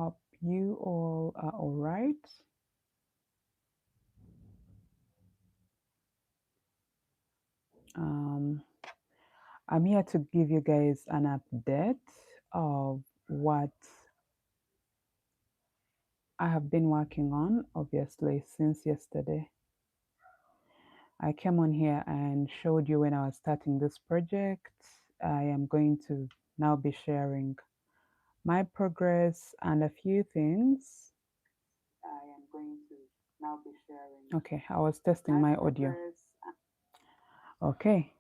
Hope you all are all right. I'm here to give you guys an update of what I have been working on, obviously, since yesterday. I came on here and showed you when I was starting this project. I am going to now be sharing my progress and a few things. I am going to now be sharing. Okay, I was testing my audio. Okay,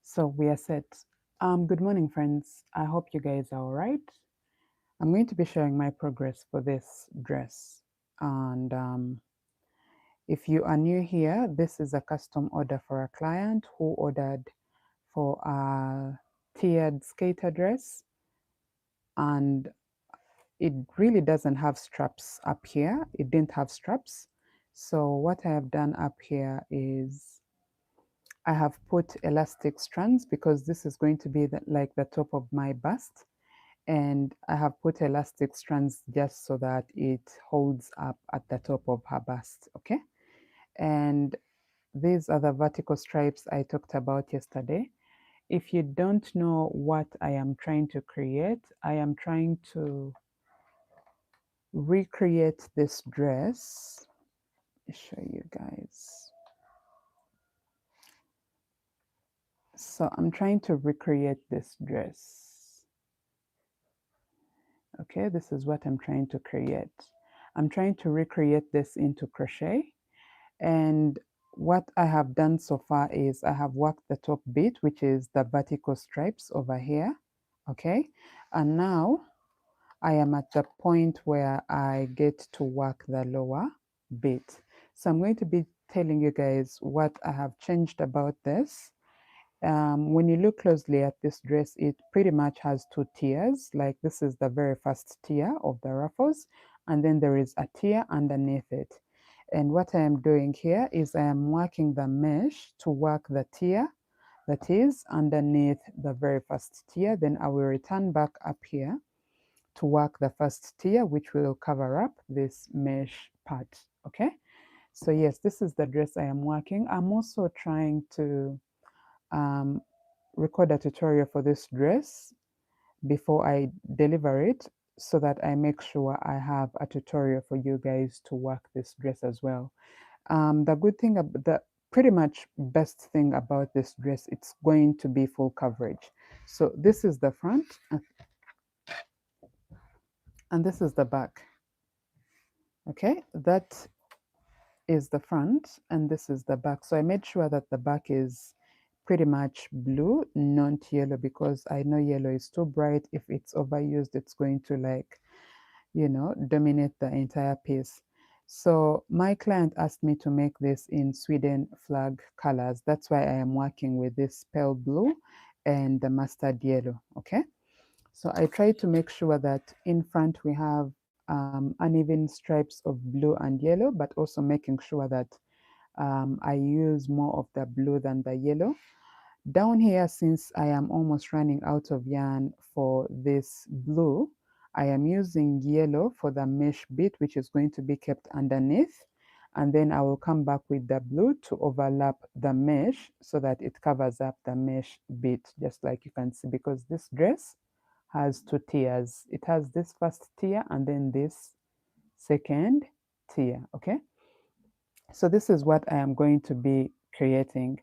so we are set. Good morning, friends. I hope you guys are all right. I'm going to be sharing my progress for this dress. And if you are new here, this is a custom order for a client who ordered for a tiered skater dress. And it really doesn't have straps up here. It didn't have straps. So what I have done up here is I have put elastic strands because this is going to be like the top of my bust. And I have put elastic strands just so that it holds up at the top of her bust, okay? And these are the vertical stripes I talked about yesterday. If you don't know what I am trying to create, I am trying to recreate this dress. Let me show you guys. So I'm trying to recreate this dress. Okay, this is what I'm trying to create. I'm trying to recreate this into crochet. And what I have done so far is I have worked the top bit, which is the vertical stripes over here. Okay, and now I am at the point where I get to work the lower bit. So I'm going to be telling you guys what I have changed about this. When you look closely at this dress, it pretty much has two tiers. Like this is the very first tier of the ruffles, and then there is a tier underneath it. And what I am doing here is I am working the mesh to work the tier that is underneath the very first tier. Then I will return back up here to work the first tier, which will cover up this mesh part. Okay, so yes, this is the dress I am working. I'm also trying to record a tutorial for this dress before I deliver it so that I make sure I have a tutorial for you guys to work this dress as well. The good thing, the pretty much best thing about this dress, it's going to be full coverage. So this is the front and this is the back. Okay, that is the front and this is the back. So I made sure that the back is pretty much blue, not yellow, because I know yellow is too bright. If it's overused, it's going to, like, you know, dominate the entire piece. So my client asked me to make this in Sweden flag colors. That's why I am working with this pale blue and the mustard yellow. Okay, so I try to make sure that in front we have uneven stripes of blue and yellow, but also making sure that I use more of the blue than the yellow. Down here, since I am almost running out of yarn for this blue, I am using yellow for the mesh bit, which is going to be kept underneath. And then I will come back with the blue to overlap the mesh so that it covers up the mesh bit, just like you can see, because this dress has two tiers. It has this first tier and then this second tier, okay? So this is what I am going to be creating.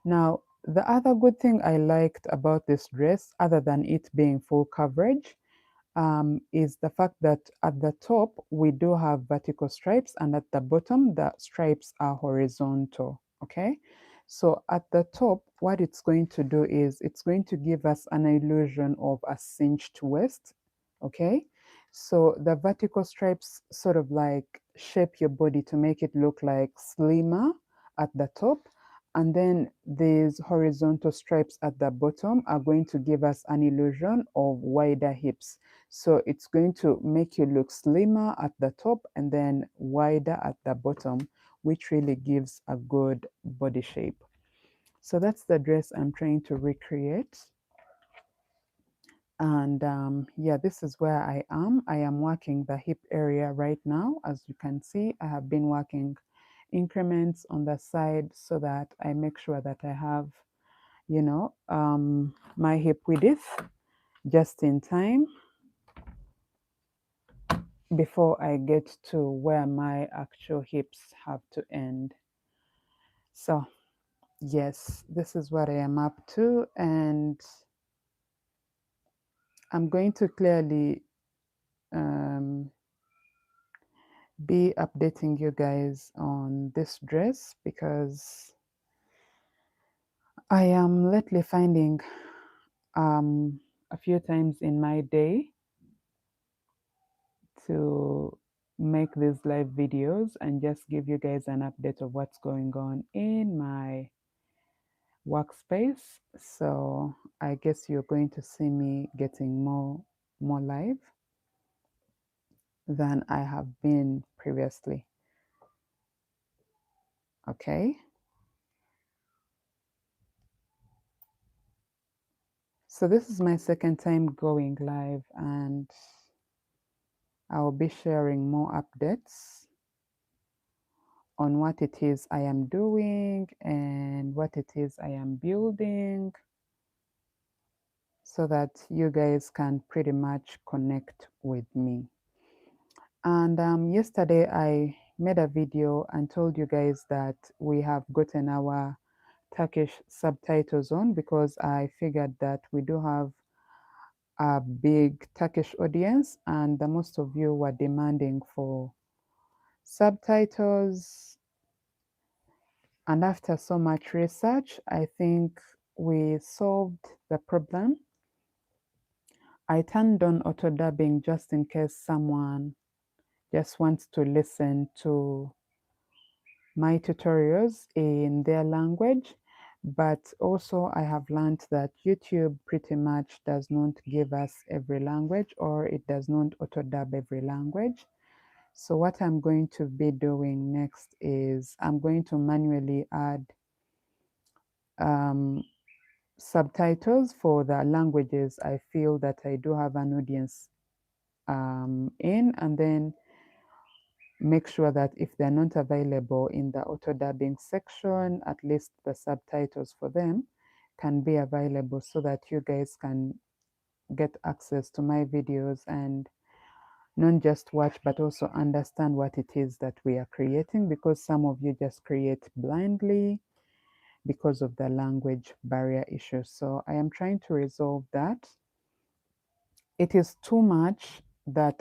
Now, the other good thing I liked about this dress, other than it being full coverage, is the fact that at the top, we do have vertical stripes, and at the bottom, the stripes are horizontal, okay? So at the top, what it's going to do is it's going to give us an illusion of a cinched waist, okay? So the vertical stripes sort of like shape your body to make it look like slimmer at the top. And then these horizontal stripes at the bottom are going to give us an illusion of wider hips. So it's going to make you look slimmer at the top and then wider at the bottom, which really gives a good body shape. So that's the dress I'm trying to recreate. And yeah, this is where I am. I am working the hip area right now. As you can see, I have been working increments on the side so that I make sure that I have, you know, my hip width just in time before I get to where my actual hips have to end. So yes, this is what I am up to, and I'm going to clearly be updating you guys on this dress because I am lately finding a few times in my day to make these live videos and just give you guys an update of what's going on in my workspace. So I guess you're going to see me getting more live than I have been previously. Okay. So this is my second time going live, and I'll be sharing more updates on what it is I am doing and what it is I am building so that you guys can pretty much connect with me. And yesterday I made a video and told you guys that we have gotten our Turkish subtitles on because I figured that we do have a big Turkish audience and the most of you were demanding for subtitles. And after so much research, I think we solved the problem. I turned on auto dubbing just in case someone just wants to listen to my tutorials in their language. But also I have learned that YouTube pretty much does not give us every language, or it does not auto dub every language. So what I'm going to be doing next is I'm going to manually add subtitles for the languages I feel that I do have an audience in, and then make sure that if they're not available in the auto dubbing section, at least the subtitles for them can be available so that you guys can get access to my videos and not just watch but also understand what it is that we are creating, because some of you just create blindly because of the language barrier issue. So I am trying to resolve that. It is too much that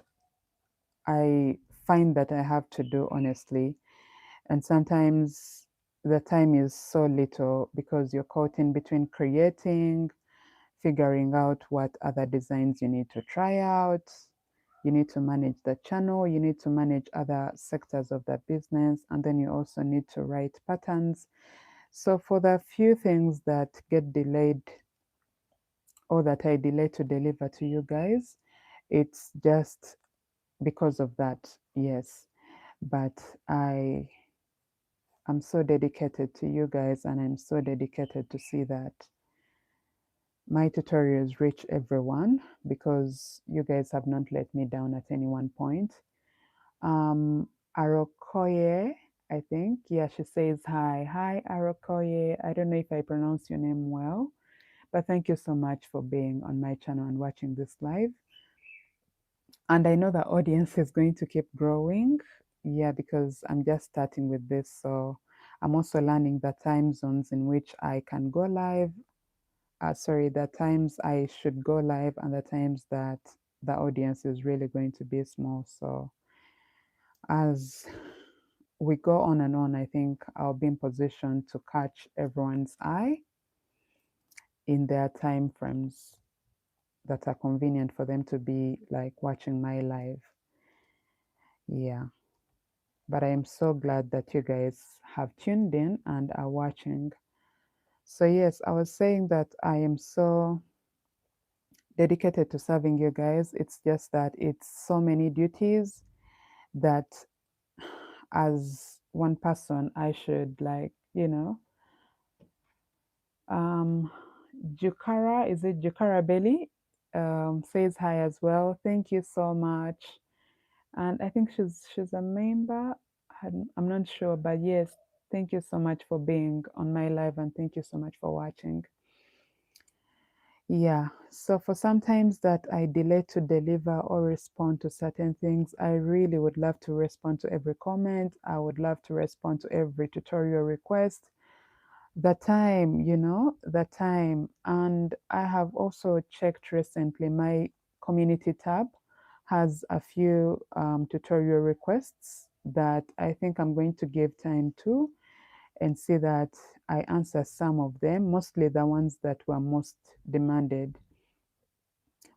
I find that I have to do, honestly. And sometimes the time is so little because you're caught in between creating, figuring out what other designs you need to try out. You need to manage the channel, you need to manage other sectors of the business, and then you also need to write patterns. So for the few things that get delayed or that I delay to deliver to you guys, it's just because of that, yes. But I am so dedicated to you guys, and I'm so dedicated to see that my tutorials reach everyone, because you guys have not let me down at any one point. Arokoye, I think, yeah, she says hi. Hi, Arokoye. I don't know if I pronounce your name well, but thank you so much for being on my channel and watching this live. And I know the audience is going to keep growing. Yeah, because I'm just starting with this. So I'm also learning the time zones in which I can go live. Sorry, the times I should go live and the times that the audience is really going to be small. So as we go on and on, I think I'll be in position to catch everyone's eye in their time frames that are convenient for them to be like watching my live. Yeah. But I am so glad that you guys have tuned in and are watching. So yes, I was saying that I am so dedicated to serving you guys. It's just that it's so many duties that as one person I should, like, Jukara, is it Jukara Belly? says hi as well. Thank you so much. And I think she's a member. I'm not sure, but yes, thank you so much for being on my live, and thank you so much for watching. Yeah, so for sometimes that I delay to deliver or respond to certain things, I really would love to respond to every comment. I would love to respond to every tutorial request. The time, the time. And I have also checked recently, my community tab has a few tutorial requests that I think I'm going to give time to and see that I answer some of them, mostly the ones that were most demanded.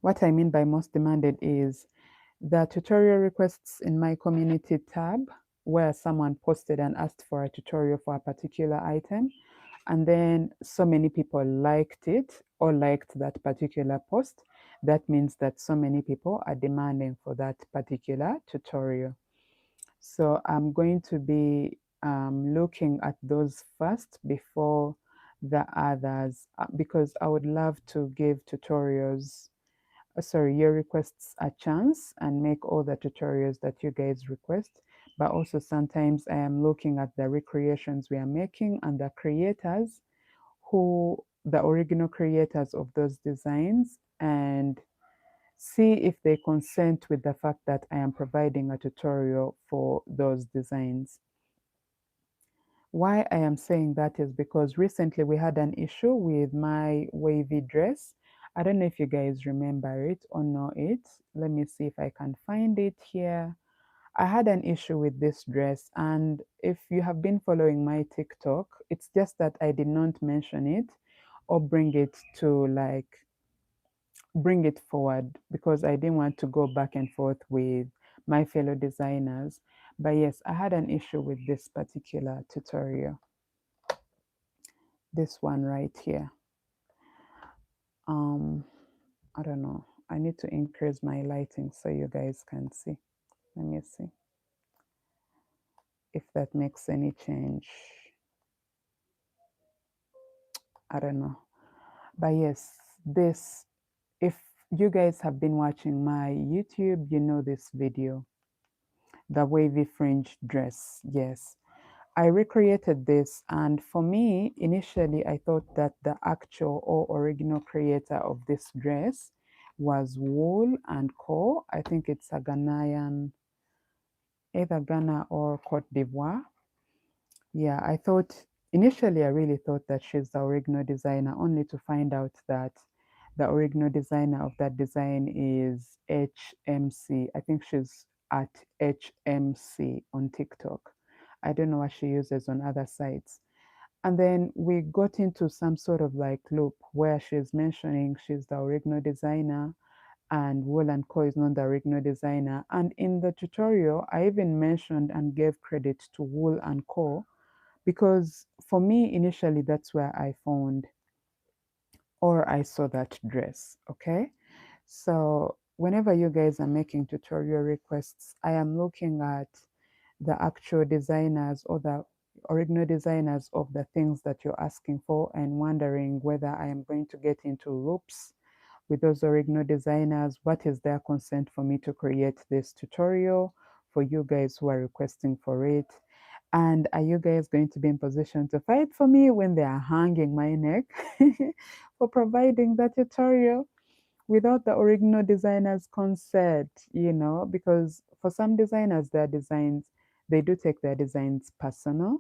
What I mean by most demanded is the tutorial requests in my community tab where someone posted and asked for a tutorial for a particular item, and then so many people liked it or liked that particular post. That means that so many people are demanding for that particular tutorial. So I'm going to be looking at those first before the others, because I would love to give tutorials, sorry, your requests a chance and make all the tutorials that you guys request. But also sometimes I am looking at the recreations we are making and the creators, the original creators of those designs, and see if they consent with the fact that I am providing a tutorial for those designs. Why I am saying that is because recently we had an issue with my wavy dress. I don't know if you guys remember it or know it. Let me see if I can find it here. I had an issue with this dress, and if you have been following my TikTok, it's just that I did not mention it or bring it forward because I didn't want to go back and forth with my fellow designers. But yes, I had an issue with this particular tutorial. This one right here. I don't know. I need to increase my lighting so you guys can see. Let me see if that makes any change. I don't know. But yes, this, if you guys have been watching my YouTube, you know this video, the wavy fringe dress. Yes, I recreated this, and for me, initially, I thought that the actual or original creator of this dress was Wool and Co. I think it's a Ghanaian, either Ghana or Cote d'Ivoire. Yeah, initially, I really thought that she's the original designer, only to find out that the original designer of that design is HMC. I think she's at HMC on TikTok. I don't know what she uses on other sites. And then we got into some sort of like loop where she's mentioning she's the original designer and Wool and Co is not the original designer. And in the tutorial, I even mentioned and gave credit to Wool and Co because for me, initially, that's where I found or I saw that dress. Okay. So whenever you guys are making tutorial requests, I am looking at the actual designers or the original designers of the things that you're asking for and wondering whether I am going to get into loops with those original designers. What is their consent for me to create this tutorial for you guys who are requesting for it? And are you guys going to be in position to fight for me when they are hanging my neck for providing that tutorial without the original designer's consent, because for some designers, their designs, they do take their designs personal.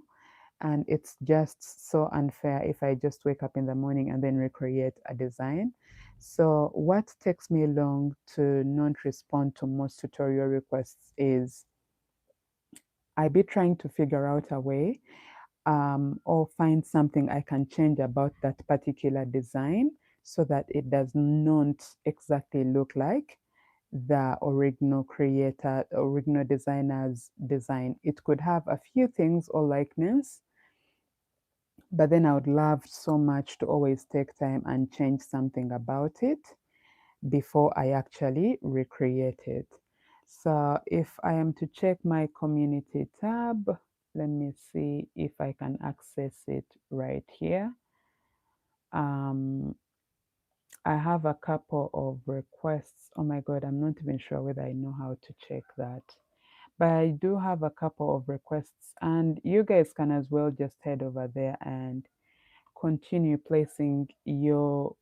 And it's just so unfair if I just wake up in the morning and then recreate a design. So what takes me long to not respond to most tutorial requests is I be trying to figure out a way or find something I can change about that particular design so that it does not exactly look like the original creator, original designer's design. It could have a few things or likeness, but then I would love so much to always take time and change something about it before I actually recreate it. So if I am to check my community tab, let me see if I can access it right here. I have a couple of requests. Oh my God, I'm not even sure whether I know how to check that. But I do have a couple of requests, and you guys can as well just head over there and continue placing your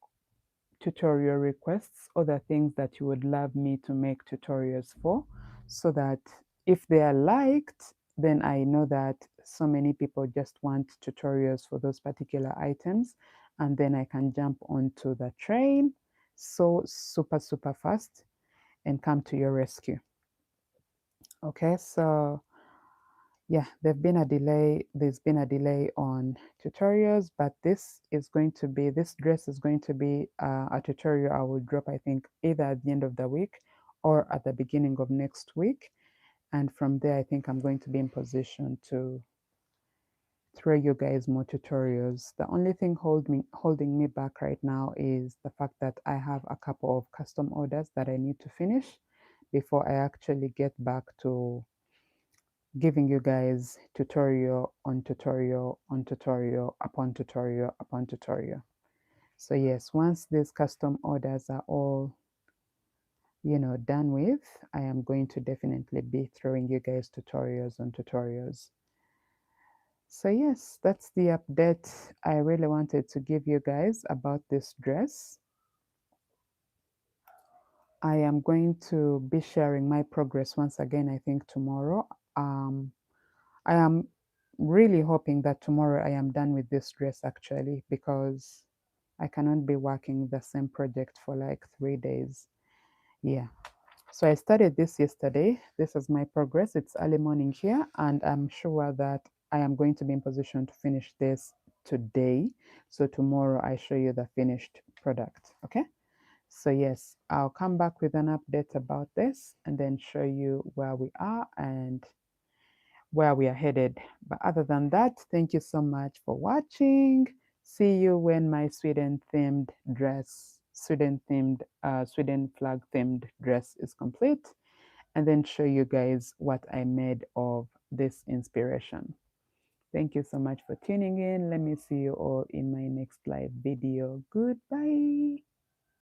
tutorial requests, other things that you would love me to make tutorials for, so that if they are liked, then I know that so many people just want tutorials for those particular items, and then I can jump onto the train so super fast and come to your rescue. Okay, so yeah, there's been a delay on tutorials, but this dress is going to be a tutorial I will drop, I think, either at the end of the week or at the beginning of next week. And from there, I think I'm going to be in position to throw you guys more tutorials. The only thing holding me back right now is the fact that I have a couple of custom orders that I need to finish before I actually get back to giving you guys tutorial on tutorial on tutorial upon tutorial upon tutorial. So yes, once these custom orders are all, done with, I am going to definitely be throwing you guys tutorials on tutorials. So yes, that's the update I really wanted to give you guys about this dress. I am going to be sharing my progress once again, I think tomorrow. I am really hoping that tomorrow I am done with this dress actually, because I cannot be working the same project for like 3 days. Yeah. So I started this yesterday. This is my progress. It's early morning here, and I'm sure that I am going to be in position to finish this today. So tomorrow I show you the finished product. Okay. So yes, I'll come back with an update about this and then show you where we are and where we are headed. But other than that, thank you so much for watching. See you when my Sweden flag themed dress is complete, and then show you guys what I made of this inspiration. Thank you so much for tuning in. Let me see you all in my next live video. Goodbye.